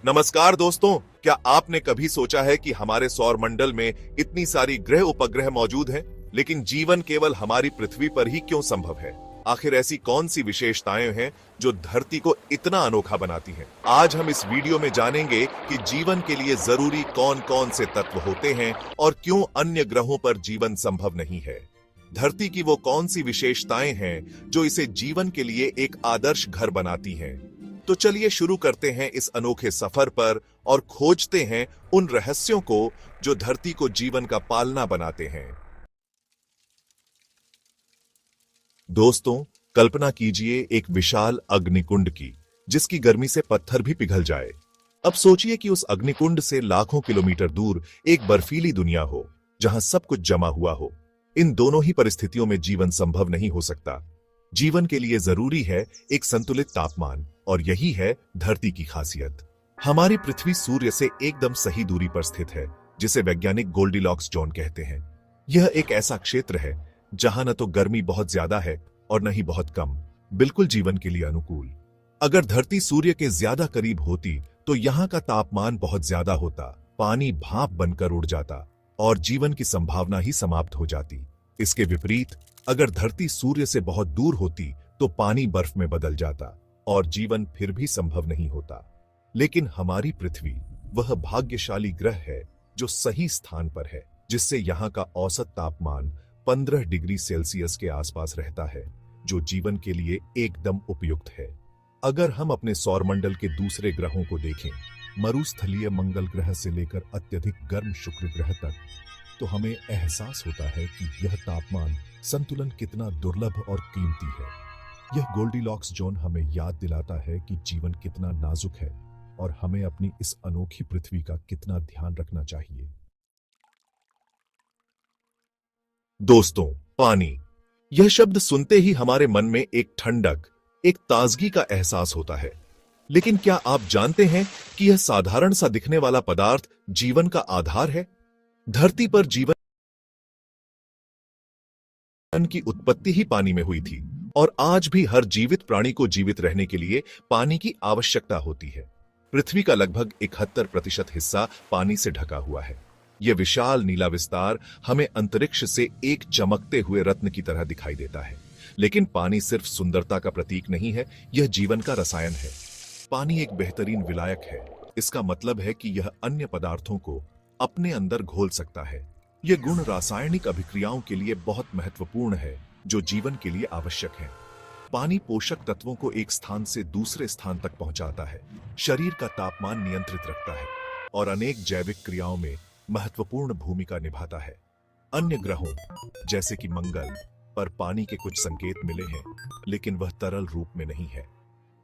नमस्कार दोस्तों, क्या आपने कभी सोचा है कि हमारे सौर मंडल में इतनी सारी ग्रह उपग्रह मौजूद हैं, लेकिन जीवन केवल हमारी पृथ्वी पर ही क्यों संभव है? आखिर ऐसी कौन सी विशेषताएं हैं जो धरती को इतना अनोखा बनाती हैं? आज हम इस वीडियो में जानेंगे कि जीवन के लिए जरूरी कौन-कौन से तत्व होते हैं और क्यों अन्य ग्रहों पर जीवन संभव नहीं है। धरती की वो कौन सी विशेषताएं हैं जो इसे जीवन के लिए एक आदर्श घर बनाती हैं? तो चलिए शुरू करते हैं इस अनोखे सफर पर और खोजते हैं उन रहस्यों को जो धरती को जीवन का पालना बनाते हैं। दोस्तों, कल्पना कीजिए एक विशाल अग्निकुंड की, जिसकी गर्मी से पत्थर भी पिघल जाए। अब सोचिए कि उस अग्निकुंड से लाखों किलोमीटर दूर एक बर्फीली दुनिया हो, जहां सब कुछ जमा हुआ हो। इन दोनों ही परिस्थितियों में जीवन संभव नहीं हो सकता। जीवन के लिए जरूरी है एक संतुलित तापमान, और यही है धरती की खासियत। हमारी पृथ्वी सूर्य से एकदम सही दूरी पर स्थित है, जिसे वैज्ञानिक गोल्डीलॉक्स जोन कहते हैं। यह एक ऐसा क्षेत्र है जहां न तो गर्मी बहुत ज्यादा है और न ही बहुत कम, बिल्कुल जीवन के लिए अनुकूल। अगर धरती सूर्य के ज्यादा करीब होती तो यहां का तापमान बहुत ज्यादा होता, पानी भाप बनकर उड़ जाता और जीवन की संभावना ही समाप्त हो जाती। इसके विपरीत, अगर धरती सूर्य से बहुत दूर होती तो पानी बर्फ में बदल जाता और जीवन फिर भी संभव नहीं होता। लेकिन हमारी पृथ्वी वह भाग्यशाली ग्रह है जो सही स्थान पर है, जिससे यहाँ का औसत तापमान 15 डिग्री सेल्सियस के आसपास रहता है, जो जीवन के लिए एकदम उपयुक्त है। अगर हम अपने सौरमंडल के दूसरे ग्रहों को देखें, मरुस्थलीय मंगल ग्रह से लेकर अत्यधिक गर्म शुक्र ग्रह तक, तो हमें एहसास होता है कि यह तापमान संतुलन कितना दुर्लभ और कीमती है। यह गोल्डीलॉक्स जोन हमें याद दिलाता है कि जीवन कितना नाजुक है और हमें अपनी इस अनोखी पृथ्वी का कितना ध्यान रखना चाहिए। दोस्तों, पानी, यह शब्द सुनते ही हमारे मन में एक ठंडक, एक ताजगी का एहसास होता है। लेकिन क्या आप जानते हैं कि यह साधारण सा दिखने वाला पदार्थ जीवन का आधार है? धरती पर जीवन की उत्पत्ति ही पानी में हुई थी, और आज भी हर जीवित प्राणी को जीवित रहने के लिए पानी की आवश्यकता होती है। पृथ्वी का लगभग 71% हिस्सा पानी से ढका हुआ है। यह विशाल नीला विस्तार हमें अंतरिक्ष से एक चमकते हुए रत्न की तरह दिखाई देता है। लेकिन पानी सिर्फ सुंदरता का प्रतीक नहीं है, यह जीवन का रसायन है। पानी एक बेहतरीन विलायक है। इसका मतलब है कि यह अन्य पदार्थों को अपने अंदर घोल सकता है। यह गुण रासायनिक अभिक्रियाओं के लिए बहुत महत्वपूर्ण है, जो जीवन के लिए आवश्यक है। पानी पोषक तत्वों को एक स्थान से दूसरे स्थान तक पहुंचाता है, शरीर का तापमान नियंत्रित रखता है और अनेक जैविक क्रियाओं में महत्वपूर्ण भूमिका निभाता है। अन्य ग्रहों जैसे कि मंगल पर पानी के कुछ संकेत मिले हैं, लेकिन वह तरल रूप में नहीं है।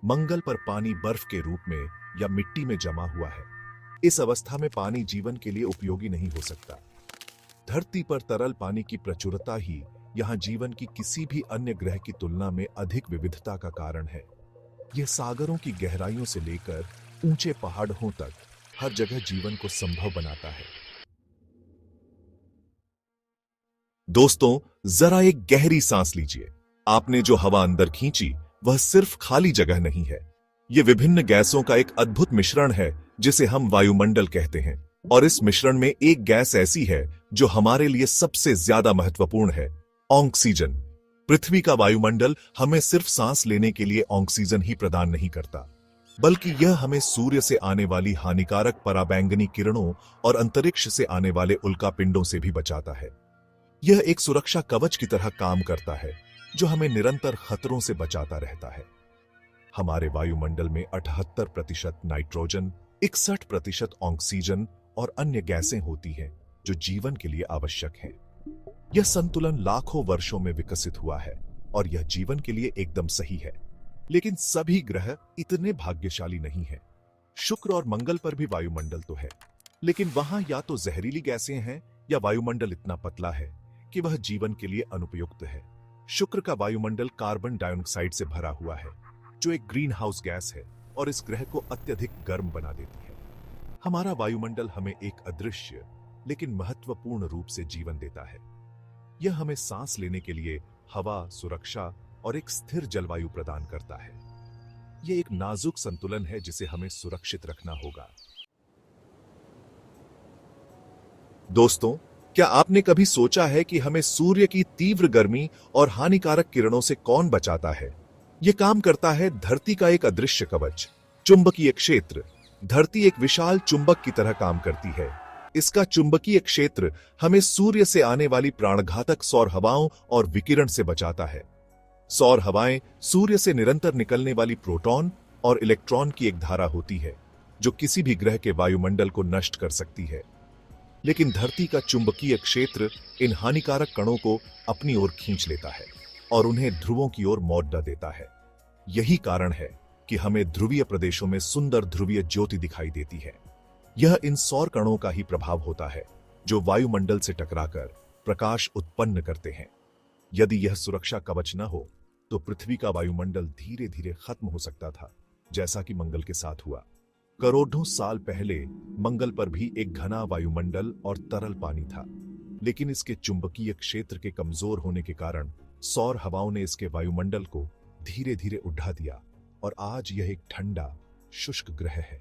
मंगल पर पानी बर्फ के रूप में या मिट्टी में जमा हुआ है। इस अवस्था में पानी जीवन के लिए उपयोगी नहीं हो सकता। धरती पर तरल पानी की प्रचुरता ही यहाँ जीवन की किसी भी अन्य ग्रह की तुलना में अधिक विविधता का कारण है। यह सागरों की गहराइयों से लेकर ऊंचे पहाड़ों तक हर जगह जीवन को संभव बनाता है। दोस्तों, जरा एक गहरी सांस लीजिए। आपने जो हवा अंदर खींची, वह सिर्फ खाली जगह नहीं है। यह विभिन्न गैसों का एक अद्भुत मिश्रण है, जिसे हम वायुमंडल कहते हैं। और इस मिश्रण में एक गैस ऐसी है जो हमारे लिए सबसे ज्यादा महत्वपूर्ण है, ऑक्सीजन। पृथ्वी का वायुमंडल हमें सिर्फ सांस लेने के लिए ऑक्सीजन ही प्रदान नहीं करता, बल्कि यह हमें सूर्य से आने वाली हानिकारक पराबैंगनी किरणों और अंतरिक्ष से आने वाले उल्कापिंडों से भी बचाता है। यह एक सुरक्षा कवच की तरह काम करता है, जो हमें निरंतर खतरों से बचाता रहता है। हमारे वायुमंडल में 78% नाइट्रोजन, 61% ऑक्सीजन और अन्य गैसें होती हैं, जो जीवन के लिए आवश्यक हैं। यह संतुलन लाखों वर्षों में विकसित हुआ है और यह जीवन के लिए एकदम सही है। लेकिन सभी ग्रह इतने भाग्यशाली नहीं हैं। शुक्र और मंगल पर भी वायुमंडल तो है, लेकिन वहां या तो जहरीली गैसें हैं या वायुमंडल इतना पतला है कि वह जीवन के लिए अनुपयुक्त है। शुक्र का वायुमंडल कार्बन डाइऑक्साइड से भरा हुआ है, जो एक ग्रीन हाउस गैस है और इस ग्रह को अत्यधिक गर्म बना देती है। हमारा वायुमंडल हमें एक अदृश्य लेकिन महत्वपूर्ण रूप से जीवन देता है। यह हमें सांस लेने के लिए हवा, सुरक्षा और एक स्थिर जलवायु प्रदान करता है। ये एक नाजुक संतुलन है जिसे हमें सुरक्षित रखना होगा। दोस्तों, क्या आपने कभी सोचा है कि हमें सूर्य की तीव्र गर्मी और हानिकारक किरणों से कौन बचाता है? यह काम करता है धरती का एक अदृश्य कवच, चुंबकीय क्षेत्र। धरती एक विशाल चुंबक की तरह काम करती है। इसका चुंबकीय क्षेत्र हमें सूर्य से आने वाली प्राणघातक सौर हवाओं और विकिरण से बचाता है। सौर हवाएं सूर्य से निरंतर निकलने वाली प्रोटॉन और इलेक्ट्रॉन की एक धारा होती है जो किसी भी ग्रह के वायुमंडल को नष्ट कर सकती है। लेकिन धरती का चुंबकीय क्षेत्र इन हानिकारक कणों को अपनी ओर खींच लेता है और उन्हें ध्रुवों की ओर मोड़ देता है। यही कारण है कि हमें ध्रुवीय प्रदेशों में सुंदर ध्रुवीय ज्योति दिखाई देती है। यह इन सौर कणों का ही प्रभाव होता है जो वायुमंडल से टकराकर प्रकाश उत्पन्न करते हैं। यदि यह सुरक्षा कवच न हो तो पृथ्वी का वायुमंडल धीरे धीरे खत्म हो सकता था, जैसा कि मंगल के साथ हुआ। करोड़ों साल पहले मंगल पर भी एक घना वायुमंडल और तरल पानी था, लेकिन इसके चुंबकीय क्षेत्र के कमजोर होने के कारण सौर हवाओं ने इसके वायुमंडल को धीरे धीरे उठा दिया और आज यह एक ठंडा, शुष्क ग्रह है।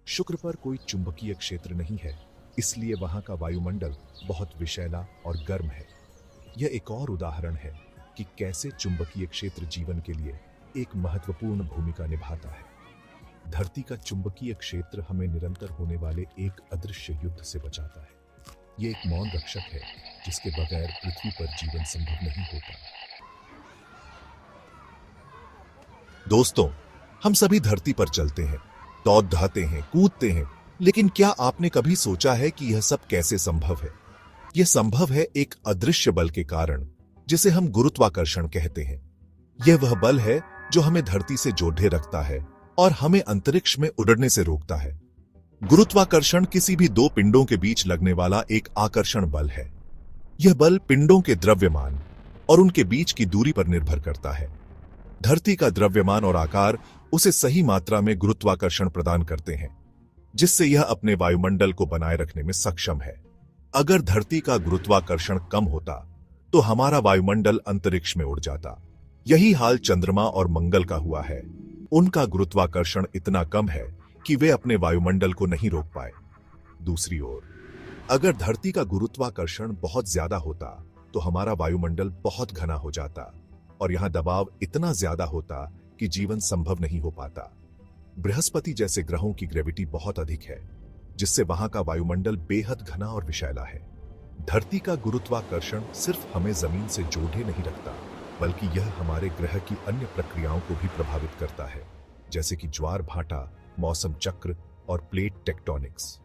शुक्र पर कोई चुंबकीय क्षेत्र नहीं है, इसलिए वहां का वायुमंडल बहुत विषैला और गर्म है। यह एक और उदाहरण है कि कैसे चुंबकीय क्षेत्र जीवन के लिए एक महत्वपूर्ण भूमिका निभाता है। धरती का चुंबकीय क्षेत्र हमें निरंतर होने वाले एक अदृश्य युद्ध से बचाता है। यह एक मौन रक्षक है जिसके बगैर पृथ्वी पर जीवन संभव नहीं होता। दोस्तों, हम सभी धरती पर चलते हैं, दौड़ते हैं, कूदते हैं, लेकिन क्या आपने कभी सोचा है कि यह सब कैसे संभव है? यह संभव है एक अदृश्य बल के कारण, जिसे हम गुरुत्वाकर्षण कहते हैं। यह वह बल है जो हमें धरती से जोड़े रखता है और हमें अंतरिक्ष में उड़ने से रोकता है। गुरुत्वाकर्षण किसी भी दो पिंडों के बीच लगने वाला एक आकर्षण बल है। यह बल पिंडों के द्रव्यमान और उनके बीच की दूरी पर निर्भर करता है। धरती का द्रव्यमान और आकार उसे सही मात्रा में गुरुत्वाकर्षण प्रदान करते हैं, जिससे यह अपने वायुमंडल को बनाए रखने में सक्षम है। अगर धरती का गुरुत्वाकर्षण कम होता तो हमारा वायुमंडल अंतरिक्ष में उड़ जाता। यही हाल चंद्रमा और मंगल का हुआ है। उनका गुरुत्वाकर्षण इतना कम है कि वे अपने वायुमंडल को नहीं रोक पाए। दूसरी ओर, अगर धरती का गुरुत्वाकर्षण बहुत ज्यादा होता तो हमारा वायुमंडल बहुत घना हो जाता और यहां दबाव इतना ज्यादा होता कि जीवन संभव नहीं हो पाता। बृहस्पति जैसे ग्रहों की ग्रेविटी बहुत अधिक है, जिससे वहां का वायुमंडल बेहद घना और विषैला है। धरती का गुरुत्वाकर्षण सिर्फ हमें जमीन से जोड़े नहीं रखता, बल्कि यह हमारे ग्रह की अन्य प्रक्रियाओं को भी प्रभावित करता है, जैसे कि ज्वार भाटा, मौसम चक्र और प्लेट टेक्टोनिक्स।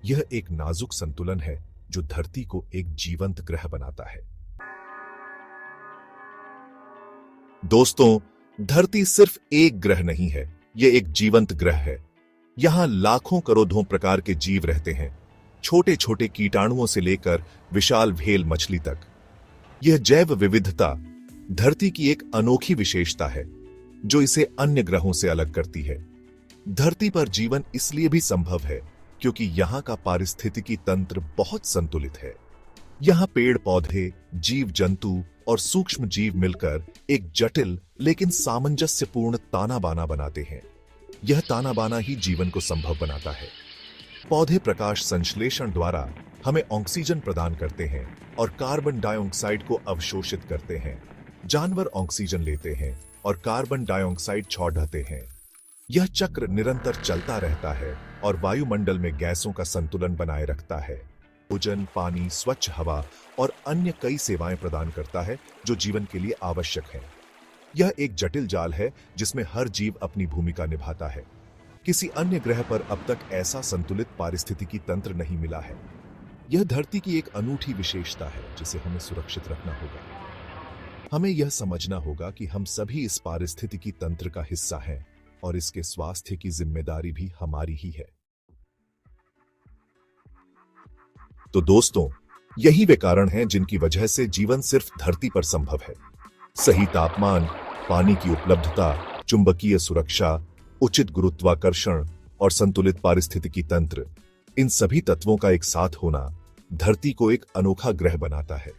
यह एक नाजुक संतुलन है जो धरती को एक जीवंत ग्रह बनाता है। दोस्तों, धरती सिर्फ एक ग्रह नहीं है, यह एक जीवंत ग्रह है। यहां लाखों करोड़ों प्रकार के जीव रहते हैं, छोटे छोटे कीटाणुओं से लेकर विशाल व्हेल मछली तक। यह जैव विविधता धरती की एक अनोखी विशेषता है जो इसे अन्य ग्रहों से अलग करती है। धरती पर जीवन इसलिए भी संभव है क्योंकि यहां का पारिस्थितिकी तंत्र बहुत संतुलित है। यहां पेड़ पौधे, जीव जंतु और सूक्ष्म जीव मिलकर एक जटिल लेकिन सामंजस्यपूर्ण ताना बाना बनाते हैं। यह ताना बाना ही जीवन को संभव बनाता है। पौधे प्रकाश संश्लेषण द्वारा हमें ऑक्सीजन प्रदान करते हैं और कार्बन डाइऑक्साइड को अवशोषित करते हैं। जानवर ऑक्सीजन लेते हैं और कार्बन डाइऑक्साइड छोड़ते हैं। यह चक्र निरंतर चलता रहता है और वायुमंडल में गैसों का संतुलन बनाए रखता है। भोजन, पानी, स्वच्छ हवा और अन्य कई सेवाएं प्रदान करता है जो जीवन के लिए आवश्यक है। यह एक जटिल जाल है जिसमें हर जीव अपनी भूमिका निभाता है। किसी अन्य ग्रह पर अब तक ऐसा संतुलित पारिस्थितिकी तंत्र नहीं मिला है। यह धरती की एक अनूठी विशेषता है जिसे हमें सुरक्षित रखना होगा। हमें यह समझना होगा कि हम सभी इस पारिस्थितिकी तंत्र का हिस्सा हैं और इसके स्वास्थ्य की जिम्मेदारी भी हमारी ही है। तो दोस्तों, यही वे कारण हैं जिनकी वजह से जीवन सिर्फ धरती पर संभव है। सही तापमान, पानी की उपलब्धता, चुंबकीय सुरक्षा, उचित गुरुत्वाकर्षण और संतुलित पारिस्थितिकी तंत्र, इन सभी तत्वों का एक साथ होना धरती को एक अनोखा ग्रह बनाता है।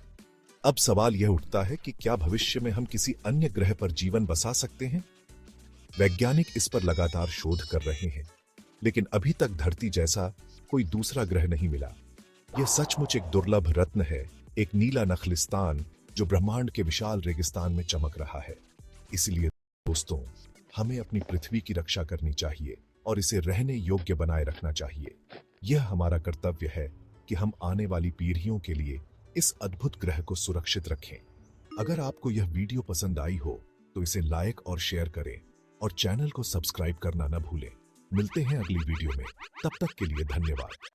अब सवाल यह उठता है कि क्या भविष्य में हम किसी अन्य ग्रह पर जीवन बसा सकते हैं? वैज्ञानिक इस पर लगातार शोध कर रहे हैं, लेकिन अभी तक धरती जैसा कोई दूसरा ग्रह नहीं मिला। यह सचमुच एक दुर्लभ रत्न है, एक नीला नखलिस्तान जो ब्रह्मांड के विशाल रेगिस्तान में चमक रहा है। इसलिए दोस्तों, हमें अपनी पृथ्वी की रक्षा करनी चाहिए और इसे रहने योग्य बनाए रखना चाहिए। यह हमारा कर्तव्य है कि हम आने वाली पीढ़ियों के लिए इस अद्भुत ग्रह को सुरक्षित रखें। अगर आपको यह वीडियो पसंद आई हो तो इसे लाइक और शेयर करें और चैनल को सब्सक्राइब करना न भूलें। मिलते हैं अगली वीडियो में, तब तक के लिए धन्यवाद।